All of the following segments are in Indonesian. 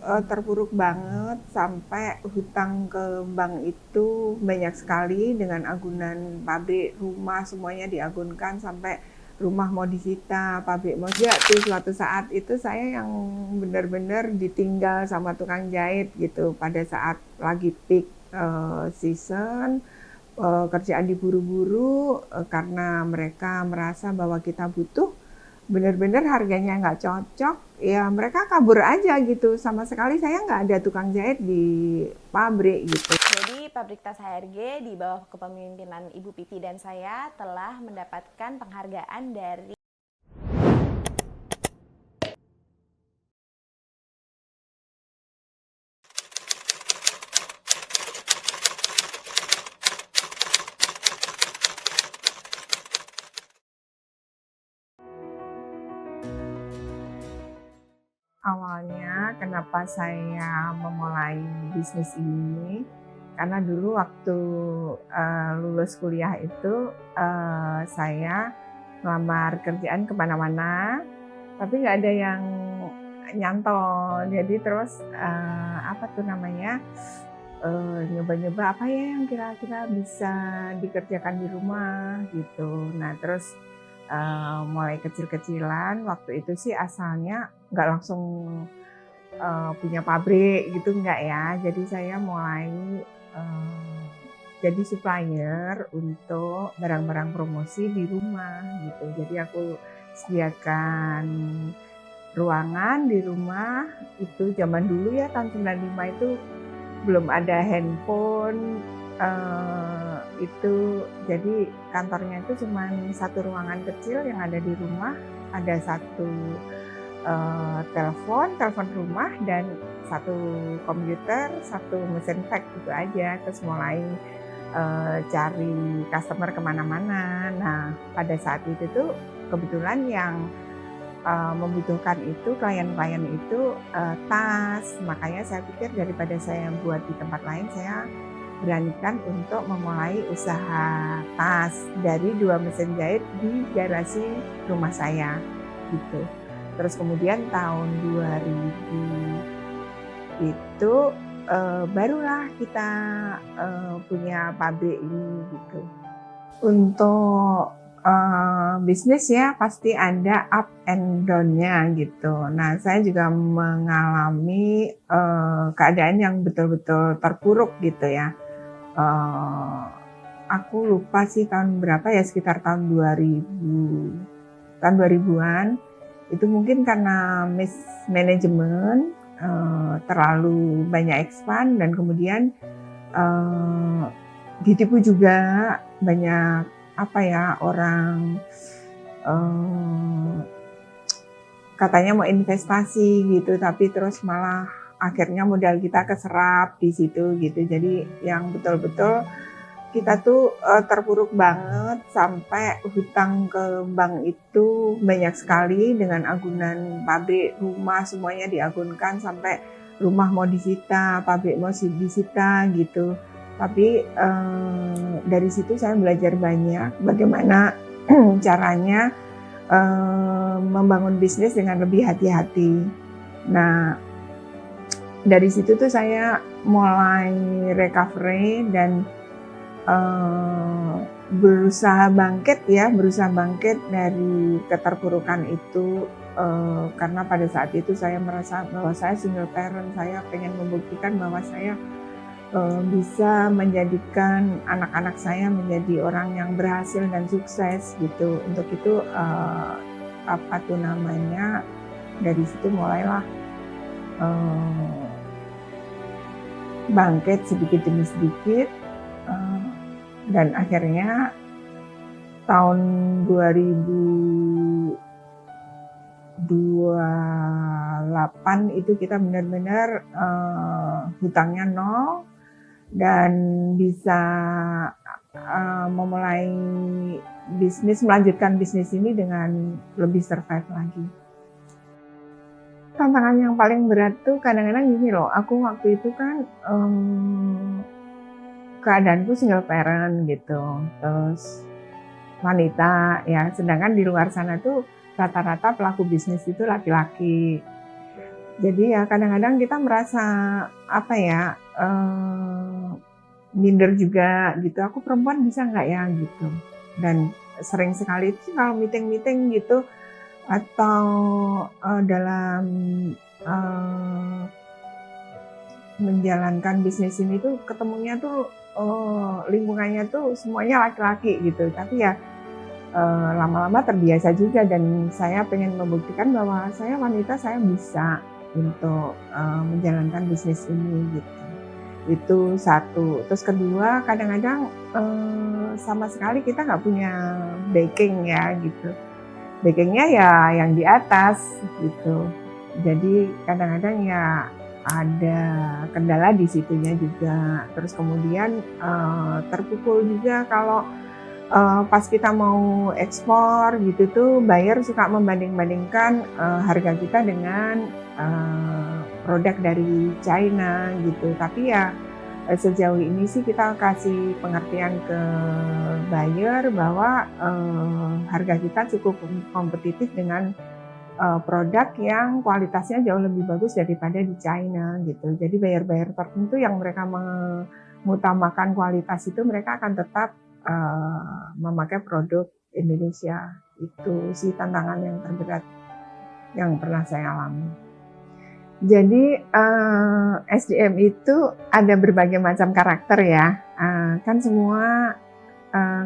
terpuruk banget sampai hutang ke bank itu banyak sekali dengan agunan pabrik, rumah, semuanya diagunkan sampai rumah mau disita, pabrik mau disita. Tuh suatu saat itu saya yang benar-benar ditinggal sama tukang jahit gitu pada saat lagi peak season, kerjaan diburu-buru karena mereka merasa bahwa kita butuh, benar-benar harganya nggak cocok, ya mereka kabur aja gitu. Sama sekali saya nggak ada tukang jahit di pabrik gitu. Jadi pabrik tas HRG di bawah kepemimpinan Ibu Pipi dan saya telah mendapatkan penghargaan dari Awalnya kenapa saya memulai bisnis ini, karena dulu waktu lulus kuliah itu saya melamar kerjaan kemana-mana, tapi nggak ada yang nyantol. Jadi terus apa tuh namanya, nyoba-nyoba apa ya yang kira-kira bisa dikerjakan di rumah gitu. Nah terus mulai kecil-kecilan, waktu itu sih asalnya nggak langsung punya pabrik gitu, enggak ya. Jadi saya mulai jadi supplier untuk barang-barang promosi di rumah gitu. Jadi aku sediakan ruangan di rumah, itu zaman dulu ya tahun 95 itu belum ada handphone, itu jadi kantornya itu cuma satu ruangan kecil yang ada di rumah, ada satu telepon rumah dan satu komputer, satu mesin fax gitu aja. Terus mulai cari customer kemana-mana. Nah pada saat itu tuh kebetulan yang membutuhkan itu klien-klien itu tas, makanya saya pikir daripada saya buat di tempat lain, saya beranikan untuk memulai usaha tas dari 2 mesin jahit di garasi rumah saya gitu. Terus kemudian tahun 2000 itu barulah kita punya pabrik ini gitu. Untuk bisnis ya pasti ada up and down-nya gitu. Nah saya juga mengalami keadaan yang betul-betul terpuruk gitu ya. Aku lupa sih tahun berapa ya, sekitar tahun 2000-an. Itu mungkin karena mismanagement, terlalu banyak expand dan kemudian ditipu juga banyak orang katanya mau investasi gitu, tapi terus malah akhirnya modal kita keserap di situ gitu. Jadi yang betul-betul kita tuh terpuruk banget sampai hutang ke bank itu banyak sekali dengan agunan pabrik, rumah, semuanya diagunkan sampai rumah mau disita, pabrik mau disita gitu. Tapi dari situ saya belajar banyak bagaimana caranya membangun bisnis dengan lebih hati-hati. Nah dari situ tuh saya mulai recovery dan berusaha bangkit dari keterpurukan itu, karena pada saat itu saya merasa bahwa saya single parent, saya pengen membuktikan bahwa saya bisa menjadikan anak-anak saya menjadi orang yang berhasil dan sukses gitu. Untuk itu dari situ mulailah bangkit sedikit demi sedikit, dan akhirnya tahun 2028 itu kita benar-benar hutangnya nol dan bisa memulai melanjutkan bisnis ini dengan lebih survive lagi. Tantangan yang paling berat tuh kadang-kadang gini loh, aku waktu itu kan keadaanku single parent gitu, terus wanita ya, sedangkan di luar sana tuh rata-rata pelaku bisnis itu laki-laki. Jadi ya kadang-kadang kita merasa apa ya, minder juga gitu, aku perempuan bisa nggak ya gitu. Dan sering sekali itu kalau meeting-meeting gitu atau dalam eh, menjalankan bisnis ini tuh ketemunya tuh lingkungannya tuh semuanya laki-laki gitu. Tapi ya lama-lama terbiasa juga dan saya pengen membuktikan bahwa saya wanita, saya bisa untuk menjalankan bisnis ini gitu. Itu satu. Terus kedua, kadang-kadang sama sekali kita nggak punya backing ya gitu. Backingnya ya yang di atas gitu. Jadi kadang-kadang ya ada kendala di situnya juga. Terus kemudian terpukul juga kalau pas kita mau ekspor gitu tuh buyer suka membanding-bandingkan harga kita dengan produk dari China gitu. Tapi ya sejauh ini sih kita kasih pengertian ke buyer bahwa harga kita cukup kompetitif dengan produk yang kualitasnya jauh lebih bagus daripada di China gitu. Jadi buyer-buyer tertentu yang mereka mengutamakan kualitas itu mereka akan tetap memakai produk Indonesia. Itu sih tantangan yang terberat yang pernah saya alami. Jadi SDM itu ada berbagai macam karakter ya. Kan semua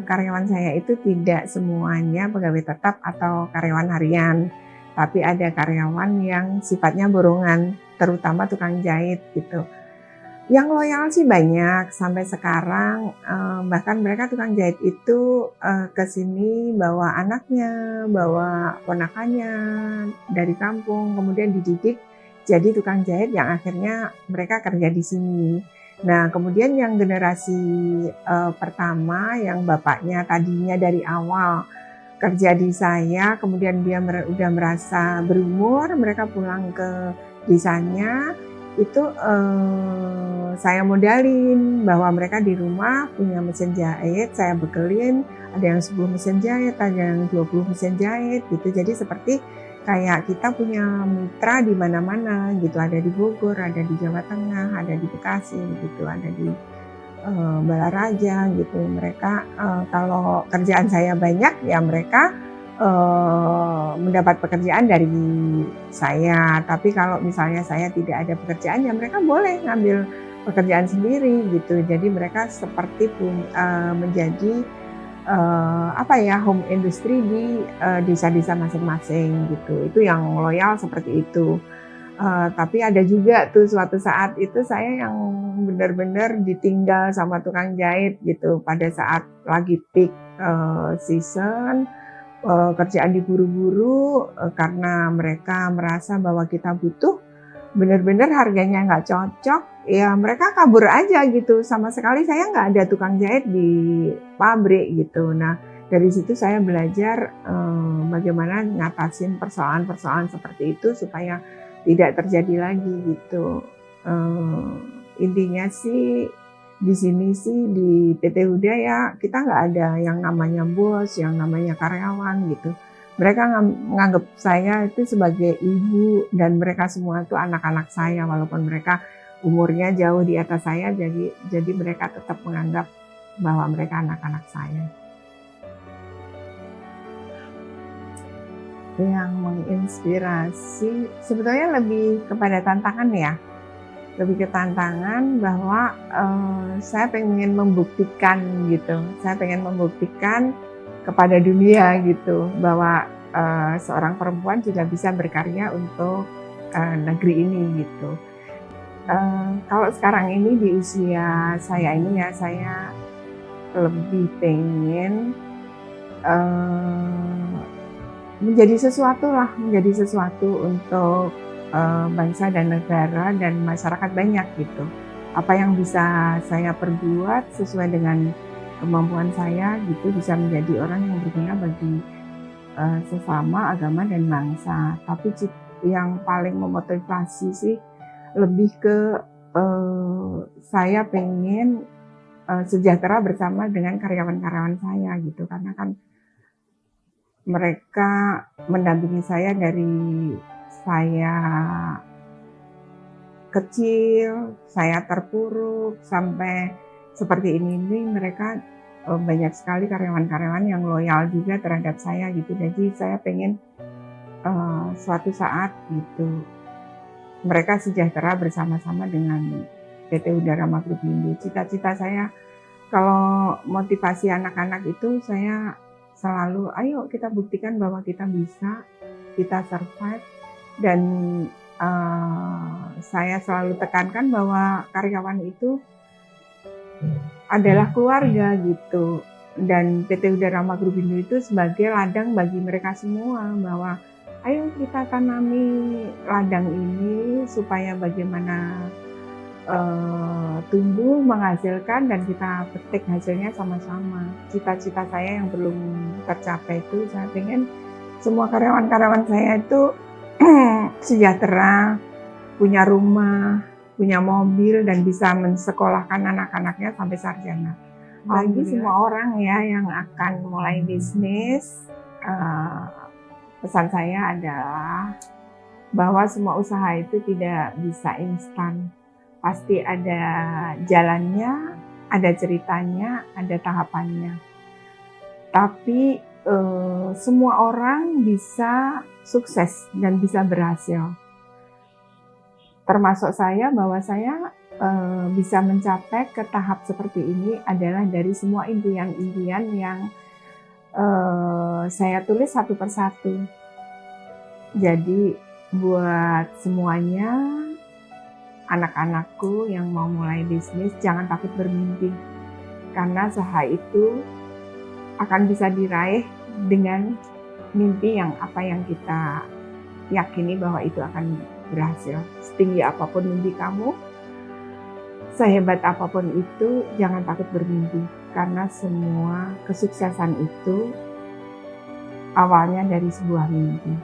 karyawan saya itu tidak semuanya pegawai tetap atau karyawan harian. Tapi ada karyawan yang sifatnya borongan, terutama tukang jahit gitu. Yang loyal sih banyak sampai sekarang, bahkan mereka tukang jahit itu ke sini bawa anaknya, bawa ponakannya dari kampung, kemudian dididik jadi tukang jahit yang akhirnya mereka kerja di sini. Nah, kemudian yang generasi pertama yang bapaknya tadinya dari awal kerja di saya, kemudian dia udah merasa berumur, mereka pulang ke desanya, itu saya modalin bahwa mereka di rumah punya mesin jahit, saya bekelin, ada yang 10 mesin jahit, ada yang 20 mesin jahit gitu. Jadi seperti kayak kita punya mitra di mana-mana gitu, ada di Bogor, ada di Jawa Tengah, ada di Bekasi gitu, ada di Balaraja gitu. Mereka kalau kerjaan saya banyak ya mereka mendapat pekerjaan dari saya. Tapi kalau misalnya saya tidak ada pekerjaan ya mereka boleh ngambil pekerjaan sendiri gitu. Jadi mereka seperti menjadi apa ya home industry di desa-desa masing-masing gitu. Itu yang loyal seperti itu. Tapi ada juga tuh suatu saat itu saya yang benar-benar ditinggal sama tukang jahit gitu pada saat lagi peak season, kerjaan diburu-buru karena mereka merasa bahwa kita butuh, benar-benar harganya nggak cocok, ya mereka kabur aja gitu. Sama sekali saya nggak ada tukang jahit di pabrik gitu. Nah dari situ saya belajar bagaimana ngatasin persoalan-persoalan seperti itu supaya tidak terjadi lagi gitu. Intinya sih di sini sih di PT Huda ya kita nggak ada yang namanya bos, yang namanya karyawan gitu. Mereka menganggap saya itu sebagai ibu dan mereka semua itu anak-anak saya walaupun mereka umurnya jauh di atas saya, jadi mereka tetap menganggap bahwa mereka anak-anak saya. Yang menginspirasi sebetulnya lebih kepada tantangan ya. Lebih ke tantangan bahwa saya pengen membuktikan gitu. Saya pengen membuktikan kepada dunia gitu bahwa seorang perempuan juga bisa berkarya untuk negeri ini gitu. Kalau sekarang ini di usia saya ini ya saya lebih pengen menjadi sesuatu untuk bangsa dan negara dan masyarakat banyak gitu. Apa yang bisa saya perbuat sesuai dengan kemampuan saya gitu bisa menjadi orang yang berguna bagi sesama agama dan bangsa. Tapi yang paling memotivasi sih lebih ke saya pengen sejahtera bersama dengan karyawan-karyawan saya gitu karena kan mereka mendampingi saya dari saya kecil, saya terpuruk, sampai seperti ini mereka banyak sekali karyawan-karyawan yang loyal juga terhadap saya gitu. Jadi saya pengen suatu saat gitu mereka sejahtera bersama-sama dengan PT Udara Makrubindo. Cita-cita saya kalau motivasi anak-anak itu saya selalu, ayo kita buktikan bahwa kita bisa, kita survive, dan saya selalu tekankan bahwa karyawan itu adalah keluarga gitu. Dan PT Udara Makrubindo itu sebagai ladang bagi mereka semua, bahwa ayo kita tanami ladang ini supaya bagaimana tumbuh, menghasilkan, dan kita petik hasilnya sama-sama. Cita-cita saya yang belum tercapai itu, saya pengen semua karyawan-karyawan saya itu sejahtera, punya rumah, punya mobil, dan bisa mensekolahkan anak-anaknya sampai sarjana. Bagi semua orang ya yang akan mulai bisnis, pesan saya adalah bahwa semua usaha itu tidak bisa instan. Pasti ada jalannya, ada ceritanya, ada tahapannya. Tapi semua orang bisa sukses dan bisa berhasil. Termasuk saya, bahwa saya bisa mencapai ke tahap seperti ini adalah dari semua impian-impian yang saya tulis satu persatu. Jadi buat semuanya, anak-anakku yang mau mulai bisnis, jangan takut bermimpi. Karena usaha itu akan bisa diraih dengan mimpi yang apa yang kita yakini bahwa itu akan berhasil. Setinggi apapun mimpi kamu, sehebat apapun itu, jangan takut bermimpi. Karena semua kesuksesan itu awalnya dari sebuah mimpi.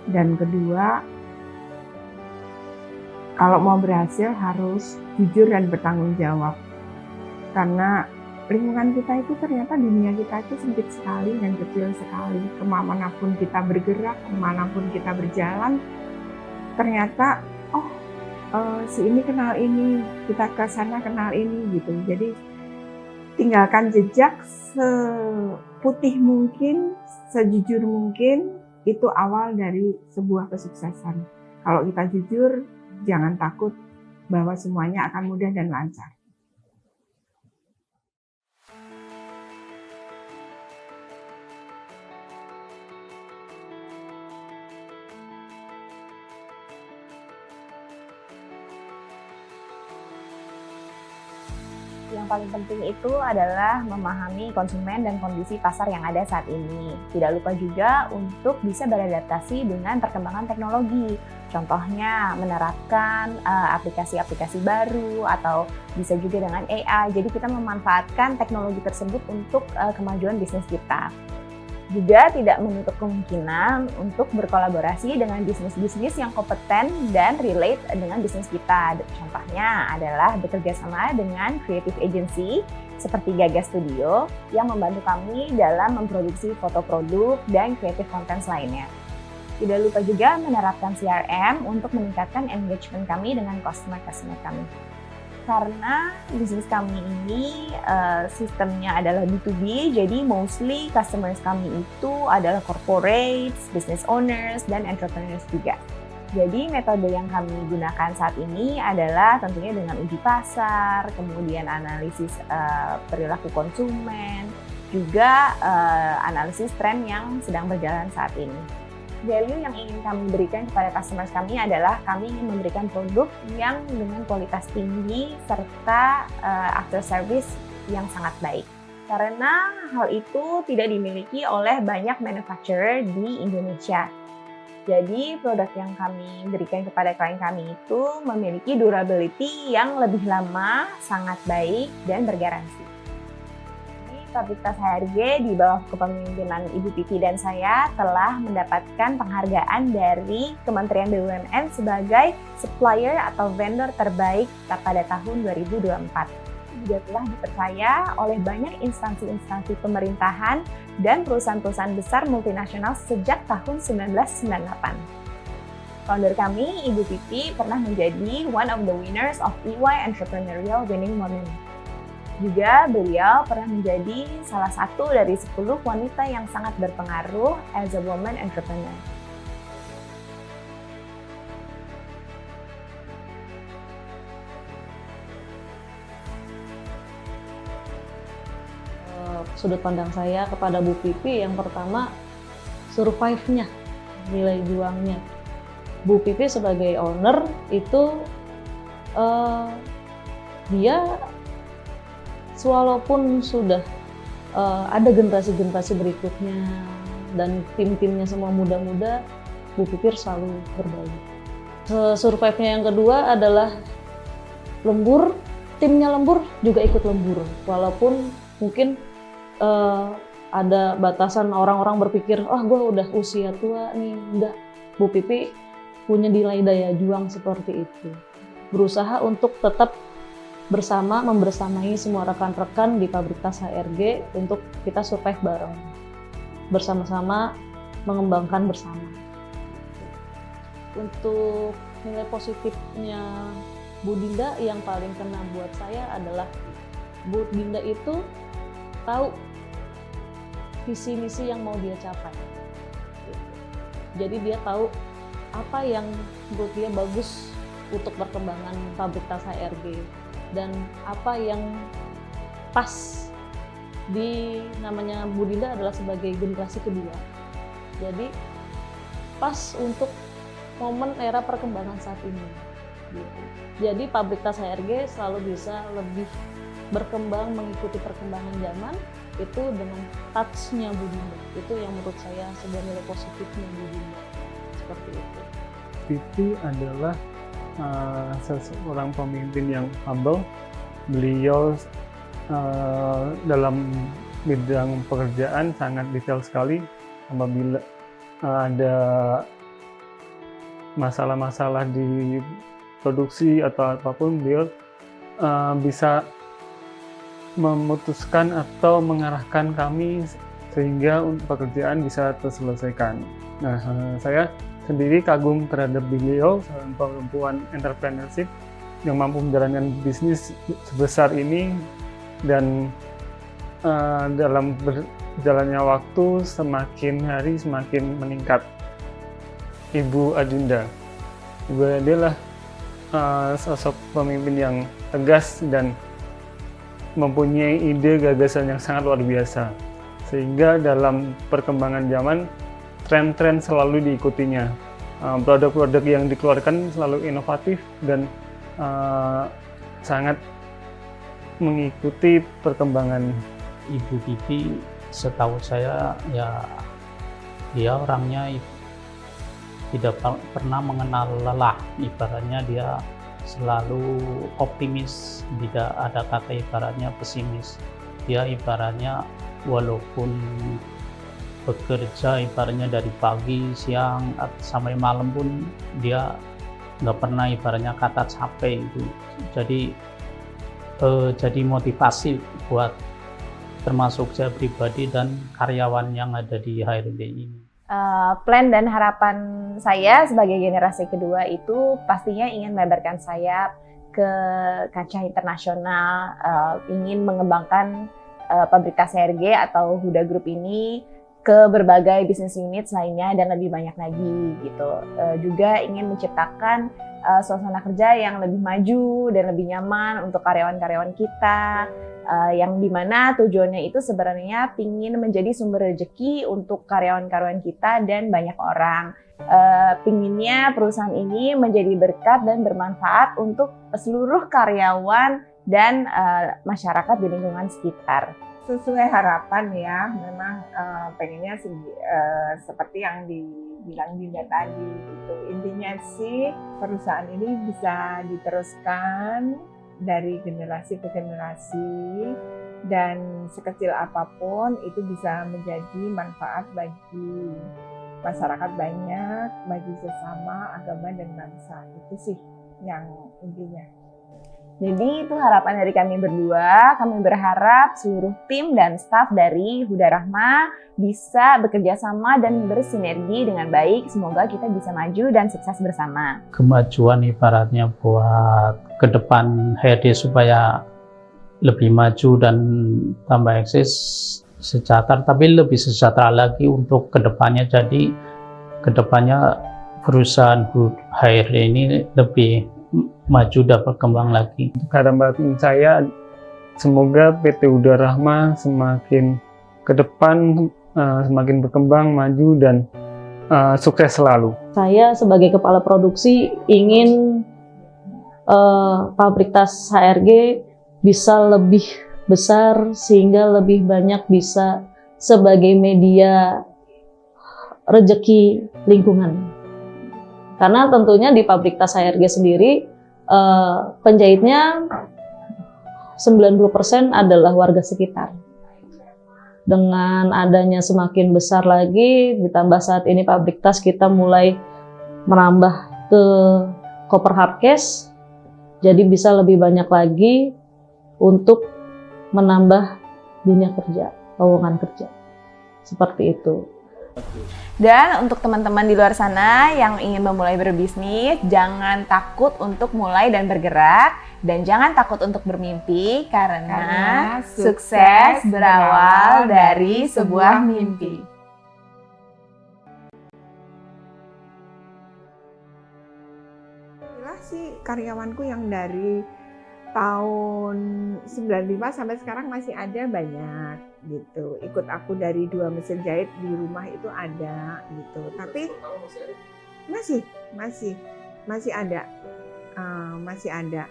Dan kedua, kalau mau berhasil harus jujur dan bertanggung jawab. Karena lingkungan kita itu ternyata, dunia kita itu sempit sekali dan kecil sekali. Kemanapun kita bergerak, kemanapun kita berjalan, ternyata si ini kenal ini, kita ke sana kenal ini gitu. Jadi tinggalkan jejak seputih mungkin, sejujur mungkin, itu awal dari sebuah kesuksesan. Kalau kita jujur, jangan takut bahwa semuanya akan mudah dan lancar. Yang paling penting itu adalah memahami konsumen dan kondisi pasar yang ada saat ini. Tidak lupa juga untuk bisa beradaptasi dengan perkembangan teknologi. Contohnya menerapkan aplikasi-aplikasi baru, atau bisa juga dengan AI. Jadi kita memanfaatkan teknologi tersebut untuk kemajuan bisnis kita. Juga tidak menutup kemungkinan untuk berkolaborasi dengan bisnis-bisnis yang kompeten dan relate dengan bisnis kita. Contohnya adalah bekerja sama dengan creative agency seperti Gaga Studio yang membantu kami dalam memproduksi foto produk dan creative content lainnya. Tidak lupa juga menerapkan CRM untuk meningkatkan engagement kami dengan customer-customer kami. Karena bisnis kami ini sistemnya adalah B2B, jadi mostly customers kami itu adalah corporates, business owners, dan entrepreneurs juga. Jadi metode yang kami gunakan saat ini adalah tentunya dengan uji pasar, kemudian analisis perilaku konsumen, juga analisis tren yang sedang berjalan saat ini. Value yang ingin kami berikan kepada customers kami adalah kami ingin memberikan produk yang dengan kualitas tinggi serta after service yang sangat baik. Karena hal itu tidak dimiliki oleh banyak manufacturer di Indonesia. Jadi produk yang kami berikan kepada klien kami itu memiliki durability yang lebih lama, sangat baik, dan bergaransi. Fabritas HRG di bawah kepemimpinan Ibu Piti dan saya telah mendapatkan penghargaan dari Kementerian BUMN sebagai supplier atau vendor terbaik pada tahun 2024. Juga telah dipercaya oleh banyak instansi-instansi pemerintahan dan perusahaan-perusahaan besar multinasional sejak tahun 1998. Founder kami, Ibu Pipi, pernah menjadi one of the winners of EY Entrepreneurial Winning Women. Juga beliau pernah menjadi salah satu dari 10 wanita yang sangat berpengaruh as a woman entrepreneur. Sudut pandang saya kepada Bu Pipi yang pertama, survive-nya, nilai juangnya. Bu Pipi sebagai owner itu dia walaupun sudah ada generasi-generasi berikutnya dan tim-timnya semua muda-muda, Bu Pipi selalu berbagi. Survive-nya yang kedua adalah lembur, timnya lembur juga ikut lembur, walaupun mungkin ada batasan orang-orang berpikir, gue udah usia tua nih, enggak. Bu Pipi punya nilai daya juang seperti itu. Berusaha untuk tetap bersama, membersamai semua rekan-rekan di pabrik tas HRG untuk kita survive bareng. Bersama-sama, mengembangkan bersama. Untuk nilai positifnya Bu Dinda yang paling kena buat saya adalah Bu Dinda itu tahu visi misi yang mau dia capai. Jadi dia tahu apa yang menurut dia bagus untuk perkembangan pabrik tas HRG dan apa yang pas di namanya Bu Dinda adalah sebagai generasi kedua. Jadi pas untuk momen era perkembangan saat ini. Gitu. Jadi pabrik tas HRG selalu bisa lebih berkembang mengikuti perkembangan zaman itu dengan touch-nya Bu Dinda. Itu yang menurut saya sebuah nilai positifnya Bu Dinda. Seperti itu. Pipi adalah seorang pemimpin yang humble. Beliau dalam bidang pekerjaan sangat detail sekali. Apabila ada masalah-masalah di produksi atau apapun, beliau bisa memutuskan atau mengarahkan kami sehingga pekerjaan bisa terselesaikan. Nah, saya sendiri kagum terhadap beliau, seorang perempuan entrepreneurship yang mampu menjalankan bisnis sebesar ini dan dalam berjalannya waktu semakin hari semakin meningkat. Ibu Adinda, Ibu adalah sosok pemimpin yang tegas dan mempunyai ide gagasan yang sangat luar biasa, sehingga dalam perkembangan zaman tren-tren selalu diikutinya. Produk-produk yang dikeluarkan selalu inovatif dan sangat mengikuti perkembangan. Ibu Pipi setahu saya ya dia orangnya tidak pernah mengenal lelah, ibaratnya dia selalu optimis, tidak ada kata ibaratnya pesimis. Dia ibaratnya walaupun bekerja ibaratnya dari pagi, siang, sampai malam pun dia nggak pernah ibaratnya kata capek itu. Jadi motivasi buat termasuk saya pribadi dan karyawan yang ada di HRG ini. Plan dan harapan saya sebagai generasi kedua itu pastinya ingin melebarkan sayap ke kancah internasional, ingin mengembangkan pabrik tas HRG atau Huda Group ini ke berbagai bisnis unit lainnya dan lebih banyak lagi gitu. Juga ingin menciptakan suasana kerja yang lebih maju dan lebih nyaman untuk karyawan-karyawan kita, yang dimana tujuannya itu sebenarnya ingin menjadi sumber rezeki untuk karyawan-karyawan kita dan banyak orang. Pinginnya perusahaan ini menjadi berkat dan bermanfaat untuk seluruh karyawan dan masyarakat di lingkungan sekitar. Sesuai harapan ya, memang pengennya seperti yang dibilang Dinda tadi gitu. Intinya sih perusahaan ini bisa diteruskan dari generasi ke generasi dan sekecil apapun itu bisa menjadi manfaat bagi masyarakat banyak, bagi sesama, agama dan bangsa. Itu sih yang intinya. Jadi itu harapan dari kami berdua. Kami berharap seluruh tim dan staf dari Huda Rahma bisa bekerja sama dan bersinergi dengan baik. Semoga kita bisa maju dan sukses bersama. Kemajuan ibaratnya buat ke depan HRD supaya lebih maju dan tambah eksis sejahtera, tapi lebih sejahtera lagi untuk kedepannya. Jadi kedepannya perusahaan HRD ini lebih maju dan berkembang lagi. Harapan saya semoga PT Huda Rahma semakin ke depan, semakin berkembang, maju dan sukses selalu. Saya sebagai kepala produksi ingin pabrik tas HRG bisa lebih besar sehingga lebih banyak bisa sebagai media rezeki lingkungan. Karena tentunya di pabrik tas HRG sendiri penjahitnya 90% adalah warga sekitar. Dengan adanya semakin besar lagi, ditambah saat ini pabrik tas kita mulai merambah ke koper hardcase, jadi bisa lebih banyak lagi untuk menambah dunia kerja, lowongan kerja. Seperti itu. Dan untuk teman-teman di luar sana yang ingin memulai berbisnis, jangan takut untuk mulai dan bergerak, dan jangan takut untuk bermimpi karena sukses berawal dari sebuah mimpi. Alhamdulillah sih karyawanku yang dari tahun 95 sampai sekarang masih ada banyak gitu. Ikut aku dari 2 mesin jahit di rumah itu ada gitu. Tapi masih ada. Masih ada.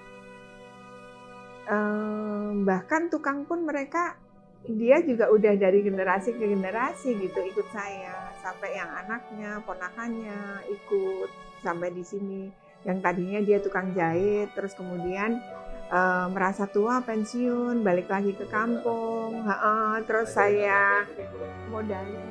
Bahkan tukang pun mereka dia juga udah dari generasi ke generasi gitu ikut saya, sampai yang anaknya, ponakannya ikut sampai di sini. Yang tadinya dia tukang jahit, terus kemudian merasa tua, pensiun, balik lagi ke kampung, terus saya modalin.